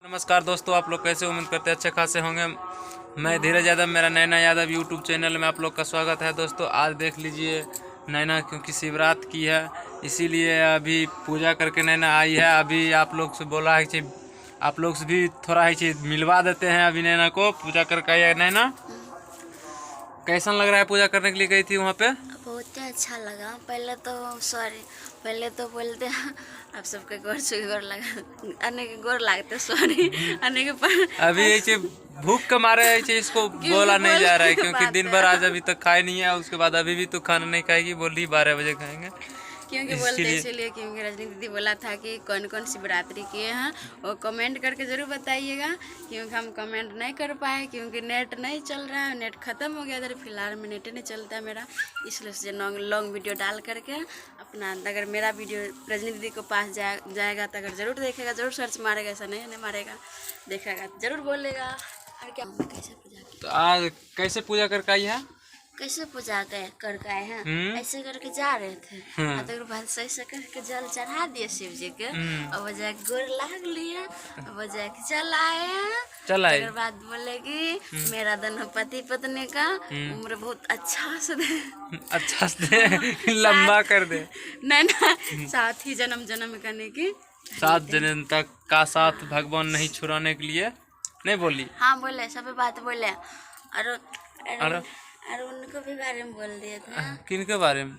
नमस्कार दोस्तों, आप लोग कैसे? उम्मीद करते हैं अच्छे खासे होंगे। मैं धीरज यादव, मेरा नैना यादव यूट्यूब चैनल में आप लोग का स्वागत है। दोस्तों आज देख लीजिए, नैना क्योंकि शिवरात्रि की है इसीलिए अभी पूजा करके नैना आई है। अभी आप लोग से बोला है कि आप लोग से भी थोड़ा है मिलवा देते हैं। अभी नैना को पूजा करके आई है। नैना कैसा लग रहा है? पूजा करने के लिए गई थी वहाँ पे? बहुत ही अच्छा लगा। पहले तो बोलते हैं आप सबके गोर से गोर लगा अन्य के गोर लागते सॉरी अन्य के पर अभी ये भूख के मारे है इसको बोला नहीं जा रहा है क्योंकि दिन भर आज अभी तक खाए नहीं है। उसके बाद अभी भी तो खाना नहीं खाएगी, बोल रही 12 बजे खाएंगे क्योंकि बोलते इसीलिए क्योंकि रजनी दीदी बोला था कि कौन कौन शिवरात्रि किए हैं वो कमेंट करके ज़रूर बताइएगा, क्योंकि हम कमेंट नहीं कर पाए क्योंकि नेट नहीं चल रहा है। नेट ख़त्म हो गया इधर, फिलहाल में नेट नहीं चलता है मेरा, इसलिए से लॉन्ग वीडियो डाल करके अपना अगर मेरा वीडियो रजनी दीदी को पास जाएगा तो अगर ज़रूर देखेगा, ज़रूर सर्च मारेगा, ऐसा नहीं मारेगा, देखेगा ज़रूर बोलेगा। और क्या कैसे पूजा की? तो आज कैसे पूजा करके आई है? कैसे पूजा करके आए हैं? ऐसे करके जा रहे थे तो बाद सही से करके जल चढ़ा दिए शिव जी के और वो जाके गोर लाग लिए और वो जाके चल आए। बाद बोले कि मेरा दोनों पति पत्नी का उम्र बहुत अच्छा से दे लंबा कर दे, नहीं ना, साथ ही जन्म करने की 7 जन्म तक का साथ भगवान नहीं छुड़ाने के लिए नहीं बोली। हाँ बोले, सब बात बोले और उनको भी बारे में बोल दिए थे। किनके बारे में?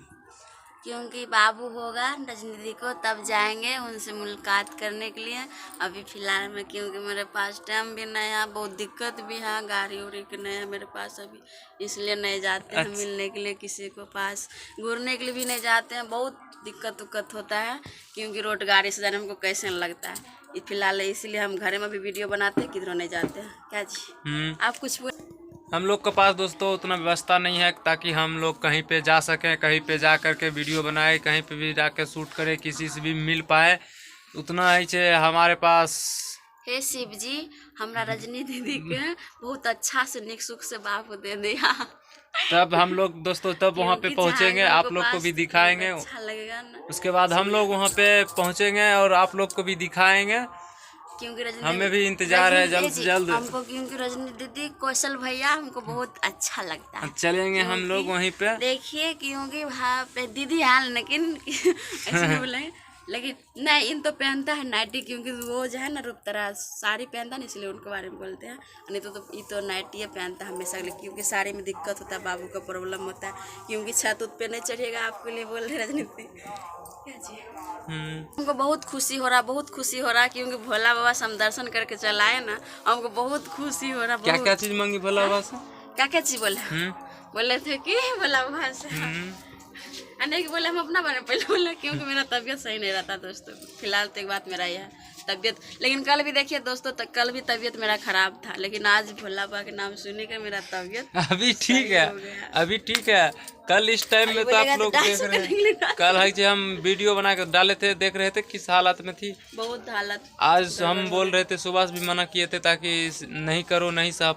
क्योंकि बाबू होगा रजनी दीदी को तब जाएंगे उनसे मुलाकात करने के लिए। अभी फ़िलहाल में क्योंकि मेरे पास टाइम भी नहीं है, बहुत दिक्कत भी है, गाड़ी उड़ी की नहीं है मेरे पास अभी, इसलिए नहीं जाते हैं मिलने के लिए किसी को पास, घूरने के लिए भी नहीं जाते हैं। बहुत दिक्कत होता है क्योंकि रोड गाड़ी से जाने हमको कैसे लगता है। फिलहाल इसलिए हम घर में भी वीडियो बनाते हैं, किधरों नहीं जाते हैं। क्या जी आप कुछ हम लोग के पास दोस्तों उतना व्यवस्था नहीं है ताकि हम लोग कहीं पे जा सकें, कहीं पे जा कर के वीडियो बनाए, कहीं पे भी जाके शूट करें, किसी से भी मिल पाए, उतना है हमारे पास। हे शिव जी, हमरा रजनी दीदी के बहुत अच्छा से निक सुख से बाप दे दिया। तब हम लोग दोस्तों तब वहाँ पे पहुँचेंगे, आप लोग को भी दिखाएंगे। अच्छा लगेगा ना। उसके बाद हम लोग वहाँ पे पहुँचेंगे और आप लोग को भी दिखाएंगे, क्योंकि हमें भी इंतजार है जल्द से जल्द हमको, क्योंकि रजनी दीदी कौशल भैया हमको बहुत अच्छा लगता है। चलेंगे हम लोग वहीं पे, देखिए क्योंकि वहाँ पे दीदी हाल लेकिन ऐसे बोले लेकिन नहीं, इन तो पहनता है नाइटी, क्योंकि वो जो है ना रूपतरा साड़ी पहनता है ना, इसलिए उनके बारे में बोलते हैं। नहीं तो ये तो नाइटी पहनता है हमेशा, क्योंकि साड़ी में दिक्कत होता है, बाबू का प्रॉब्लम होता है, क्योंकि छत उत पे नहीं चढ़िएगा आपके लिए बोल रहे राजनीति। हमको बहुत खुशी हो रहा क्योंकि भोला बाबा से हम दर्शन करके चलाए ना, हमको बहुत खुशी हो रहा। क्या चीज मांगी भोला बाबा से? क्या चीज बोले थे कि भोला बाबा से अनेक बोले हम अपना बारे में पहले बोले, क्योंकि मेरा तबीयत सही नहीं रहता दोस्तों। फिलहाल तो एक बात मेरा यह है तबीयत, लेकिन कल भी देखिए दोस्तों कल भी तबीयत मेरा खराब था, लेकिन आज भोला बाबा के नाम सुनने का मेरा तबीयत अभी ठीक है, अभी ठीक है। कल इस टाइम में तो आप लोग देख रहे हैं, कल है कि हम वीडियो बना कर डाले थे, देख रहे थे किस हालत में थी, बहुत हालत। आज हम बोल रहे थे, सुबह भी मना किए थे ताकि नहीं करो, नहीं सह